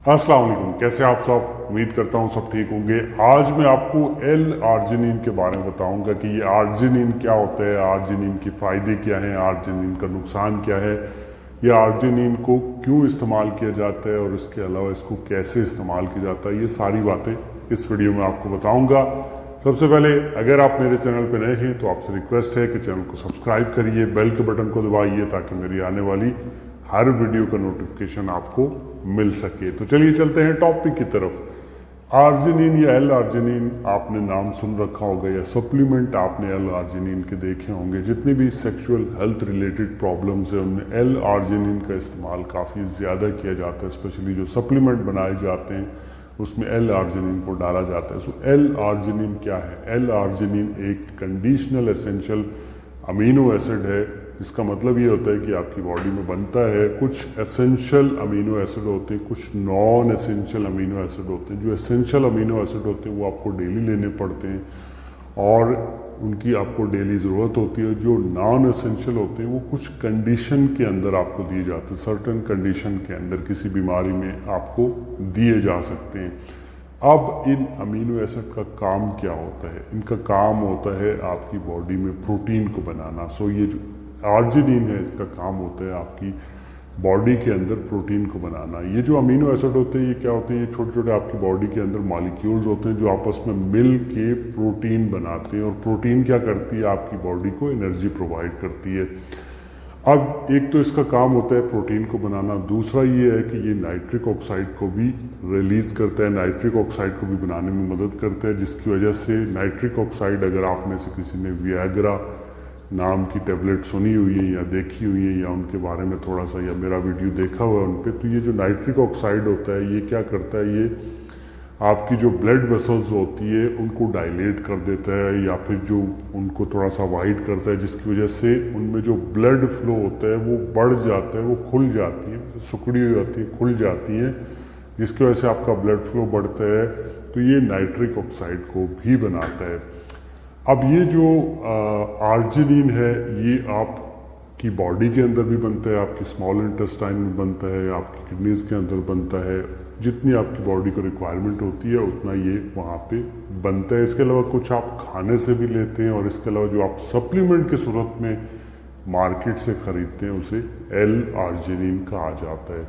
अस्सलाम वालेकुम, कैसे आप सब। उम्मीद करता हूँ सब ठीक होंगे। आज मैं आपको एल आर्जिनिन के बारे में बताऊंगा कि ये आर्जिनिन क्या होता है, आर्जिनिन के फ़ायदे क्या हैं, आर्जिनिन का नुकसान क्या है, ये आर्जिनिन को क्यों इस्तेमाल किया जाता है और इसके अलावा इसको कैसे इस्तेमाल किया जाता है, ये सारी बातें इस वीडियो में आपको बताऊँगा। सबसे पहले अगर आप मेरे चैनल पर नए हैं तो आपसे रिक्वेस्ट है कि चैनल को सब्सक्राइब करिए, बेल के बटन को दबाइए ताकि मेरी आने वाली हर वीडियो का नोटिफिकेशन आपको मिल सके। तो चलिए चलते हैं टॉपिक की तरफ। आर्जिनिन या एल आर्जिनिन आपने नाम सुन रखा होगा या सप्लीमेंट आपने एल आर्जिनिन के देखे होंगे। जितनी भी सेक्सुअल हेल्थ रिलेटेड प्रॉब्लम्स है उनमें एल आर्जिनिन का इस्तेमाल काफ़ी ज़्यादा किया जाता है। स्पेशली जो सप्लीमेंट बनाए जाते हैं उसमें एल आर्जिनिन को डाला जाता है। सो एल आर्जिनिन क्या है? एल आर्जिनिन एक कंडीशनल एसेंशियल अमीनो एसिड है। इसका मतलब ये होता है कि आपकी बॉडी में बनता है। कुछ एसेंशियल अमीनो एसिड होते हैं, कुछ नॉन एसेंशियल अमीनो एसिड होते हैं। जो एसेंशियल अमीनो एसिड होते हैं वो आपको डेली लेने पड़ते हैं और उनकी आपको डेली ज़रूरत होती है। जो नॉन एसेंशियल होते हैं वो कुछ कंडीशन के अंदर आपको दिए जाते हैं, सर्टेन कंडीशन के अंदर किसी बीमारी में आपको दिए जा सकते हैं। अब इन अमीनो एसिड का काम क्या होता है? इनका काम होता है आपकी बॉडी में प्रोटीन को बनाना। सो ये जो आर्जिनिन है इसका काम होता है आपकी बॉडी के अंदर प्रोटीन को बनाना। ये जो अमीनो एसिड होते हैं ये क्या होते हैं? ये छोटे छोटे आपकी बॉडी के अंदर मॉलिक्यूल्स होते हैं जो आपस में मिल के प्रोटीन बनाते हैं। और प्रोटीन क्या करती है? आपकी बॉडी को एनर्जी प्रोवाइड करती है। अब एक तो इसका काम होता है प्रोटीन को बनाना, दूसरा ये है कि ये नाइट्रिक ऑक्साइड को भी रिलीज करता है, नाइट्रिक ऑक्साइड को भी बनाने में मदद करता है, जिसकी वजह से नाइट्रिक ऑक्साइड, अगर आप में से किसी ने वियाग्रा नाम की टेबलेट सुनी हुई है या देखी हुई है या उनके बारे में थोड़ा सा या मेरा वीडियो देखा हुआ है उन पर, तो ये जो नाइट्रिक ऑक्साइड होता है ये क्या करता है? ये आपकी जो ब्लड वेसल्स होती है उनको डायलेट कर देता है या फिर जो उनको थोड़ा सा वाइड करता है, जिसकी वजह से उनमें जो ब्लड फ्लो होता है वो बढ़ जाता है, वो खुल जाती है, सिकुड़ी हुई होती है, खुल जाती है, जिसकी वजह से आपका ब्लड फ्लो बढ़ता है। तो ये नाइट्रिक ऑक्साइड को भी बनाता है। अब ये जो आर्जिनिन है ये आपकी बॉडी के अंदर भी बनता है, आपकी स्मॉल इंटेस्टाइन में बनता है, आपकी किडनीज के अंदर बनता है। जितनी आपकी बॉडी को रिक्वायरमेंट होती है उतना ये वहाँ पे बनता है। इसके अलावा कुछ आप खाने से भी लेते हैं और इसके अलावा जो आप सप्लीमेंट की सूरत में मार्केट से खरीदते हैं उसे एल आर्जिनिन कहा जाता है।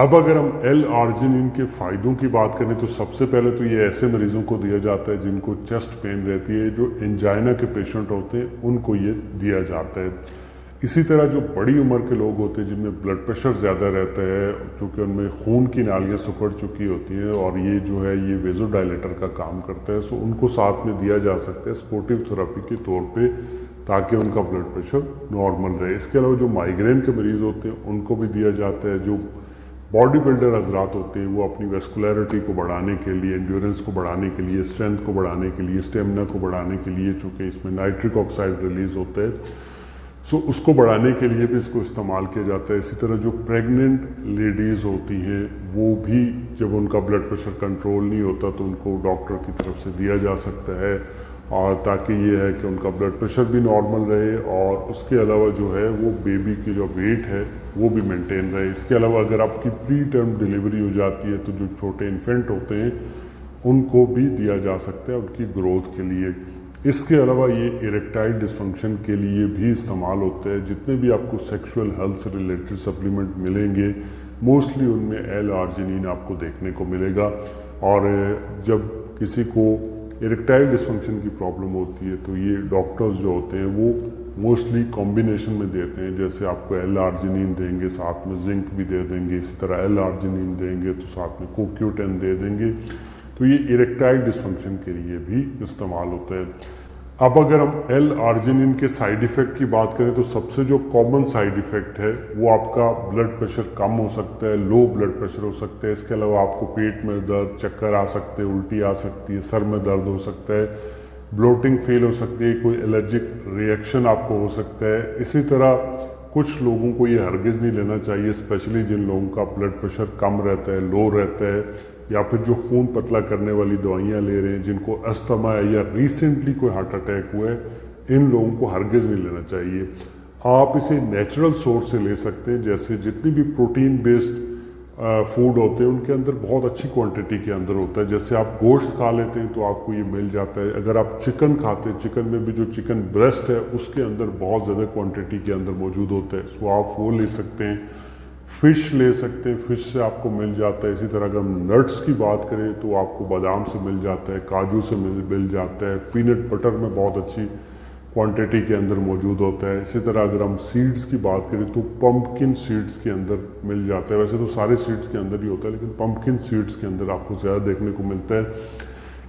अब अगर हम एल आर्जिनिन के फ़ायदों की बात करें तो सबसे पहले तो ये ऐसे मरीजों को दिया जाता है जिनको चेस्ट पेन रहती है, जो एंजाइना के पेशेंट होते हैं उनको ये दिया जाता है। इसी तरह जो बड़ी उम्र के लोग होते हैं जिनमें ब्लड प्रेशर ज़्यादा रहता है, चूँकि उनमें खून की नालियाँ सिकुड़ चुकी होती हैं और ये जो है ये वेजोडाइलेटर का काम करता है, सो उनको साथ में दिया जा सकता है सपोर्टिव थेरेपी के तौर पे, ताकि उनका ब्लड प्रेशर नॉर्मल रहे। इसके अलावा जो माइग्रेन के मरीज़ होते हैं उनको भी दिया जाता है। जो बॉडी बिल्डर हजरात होते हैं वो अपनी वेस्कुलरिटी को बढ़ाने के लिए, एंड्योरेंस को बढ़ाने के लिए, स्ट्रेंथ को बढ़ाने के लिए, स्टेमिना को बढ़ाने के लिए, चूँकि इसमें नाइट्रिक ऑक्साइड रिलीज होता है, सो उसको बढ़ाने के लिए भी इसको इस्तेमाल किया जाता है। इसी तरह जो प्रेग्नेंट लेडीज़ होती हैं वो भी जब उनका ब्लड प्रेशर कंट्रोल नहीं होता तो उनको डॉक्टर की तरफ से दिया जा सकता है, और ताकि ये है कि उनका ब्लड प्रेशर भी नॉर्मल रहे और उसके अलावा जो है वो बेबी की जो वेट है वो भी मेंटेन रहे। इसके अलावा अगर आपकी प्री टर्म डिलीवरी हो जाती है तो जो छोटे इन्फेंट होते हैं उनको भी दिया जा सकता है उनकी ग्रोथ के लिए। इसके अलावा ये इरेक्टाइल डिसफंक्शन के लिए भी इस्तेमाल होता है। जितने भी आपको सेक्सुअल हेल्थ से रिलेटेड सप्लीमेंट मिलेंगे मोस्टली उनमें एल आर्जिनिन आपको देखने को मिलेगा। और जब किसी को इरेक्टाइल डिसफंक्शन की प्रॉब्लम होती है तो ये डॉक्टर्स जो होते हैं वो मोस्टली कॉम्बिनेशन में देते हैं। जैसे आपको एल आर्जिनिन देंगे, साथ में जिंक भी दे देंगे, इसी तरह एल आर्जिनिन देंगे तो साथ में CoQ10 दे देंगे। तो ये इरेक्टाइल डिसफंक्शन के लिए भी इस्तेमाल होता है। अब अगर हम एल आर्जिनिन के साइड इफ़ेक्ट की बात करें तो सबसे जो कॉमन साइड इफ़ेक्ट है वो आपका ब्लड प्रेशर कम हो सकता है, लो ब्लड प्रेशर हो सकता है। इसके अलावा आपको पेट में दर्द, चक्कर आ सकते हैं, उल्टी आ सकती है, सर में दर्द हो सकता है, ब्लोटिंग फेल हो सकती है, कोई एलर्जिक रिएक्शन आपको हो सकता है। इसी तरह कुछ लोगों को ये हरगिज़ नहीं लेना चाहिए, स्पेशली जिन लोगों का ब्लड प्रेशर कम रहता है, लो रहता है, या फिर जो खून पतला करने वाली दवाइयाँ ले रहे हैं, जिनको अस्थमा है या रिसेंटली कोई हार्ट अटैक हुआ है, इन लोगों को हरगिज़ नहीं लेना चाहिए। आप इसे नेचुरल सोर्स से ले सकते हैं। जैसे जितनी भी प्रोटीन बेस्ड फूड होते हैं उनके अंदर बहुत अच्छी क्वांटिटी के अंदर होता है। जैसे आप गोश्त खा लेते हैं तो आपको ये मिल जाता है। अगर आप चिकन खाते हैं, चिकन में भी जो चिकन ब्रेस्ट है उसके अंदर बहुत ज़्यादा क्वांटिटी के अंदर मौजूद होता है, सो आप वो ले सकते हैं। फ़िश ले सकते हैं, फ़िश से आपको मिल जाता है। इसी तरह अगर हम नट्स की बात करें तो आपको बादाम से मिल जाता है, काजू से मिल जाता है, पीनट बटर में बहुत अच्छी क्वांटिटी के अंदर मौजूद होता है। इसी तरह अगर हम सीड्स की बात करें तो पंपकिन सीड्स के अंदर मिल जाता है। वैसे तो सारे सीड्स के अंदर ही होता है, लेकिन पंपकिन सीड्स के अंदर आपको ज़्यादा देखने को मिलता है।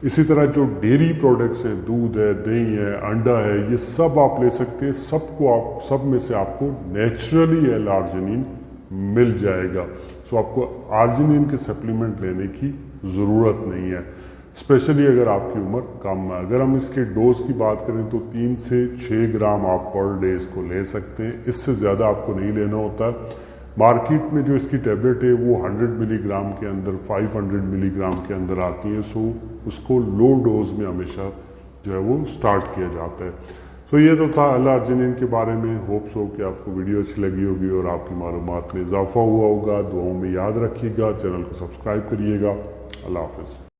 इसी तरह जो डेयरी प्रोडक्ट्स हैं, दूध है, दही है, अंडा है, ये सब आप ले सकते हैं। सब में से आपको नेचुरली एल-आर्जिनिन मिल जाएगा। सो आपको आर्जिनिन के सप्लीमेंट लेने की ज़रूरत नहीं है, स्पेशली अगर आपकी उम्र कम है। अगर हम इसके डोज की बात करें तो 3 से 6 ग्राम आप पर डे इसको ले सकते हैं, इससे ज़्यादा आपको नहीं लेना होता। मार्केट में जो इसकी टैबलेट है वो 100 मिलीग्राम के अंदर, 500 मिलीग्राम के अंदर आती है। सो उसको लो डोज में हमेशा जो है वो स्टार्ट किया जाता है। तो ये तो था एल-आर्जिनिन के बारे में। होप्स हो कि आपको वीडियो अच्छी लगी होगी और आपकी मालूमात में इजाफा हुआ होगा। दुआओं में याद रखिएगा, चैनल को सब्सक्राइब करिएगा। अल्लाह हाफिज़।